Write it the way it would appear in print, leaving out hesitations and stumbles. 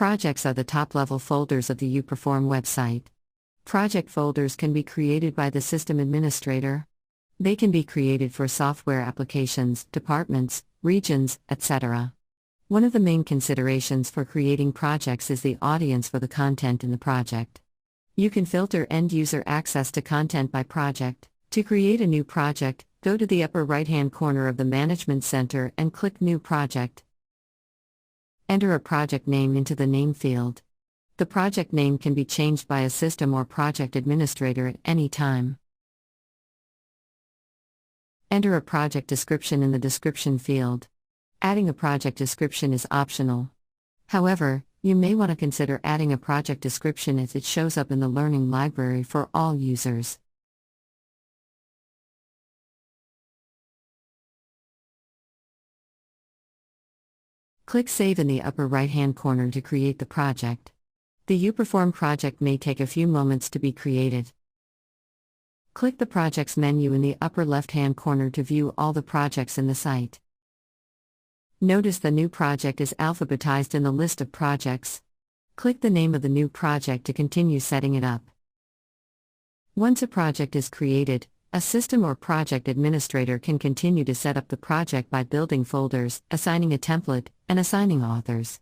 Projects are the top-level folders of the uPerform website. Project folders can be created by the system administrator. They can be created for software applications, departments, regions, etc. One of the main considerations for creating projects is the audience for the content in the project. You can filter end-user access to content by project. To create a new project, go to the upper right-hand corner of the Management Center and click New Project. Enter a project name into the name field. The project name can be changed by a system or project administrator at any time. Enter a project description in the description field. Adding a project description is optional. However, you may want to consider adding a project description as it shows up in the Learning Library for all users. Click Save in the upper right-hand corner to create the project. The uPerform project may take a few moments to be created. Click the Projects menu in the upper left-hand corner to view all the projects in the site. Notice the new project is alphabetized in the list of projects. Click the name of the new project to continue setting it up. Once a project is created, a system or project administrator can continue to set up the project by building folders, assigning a template, and assigning authors.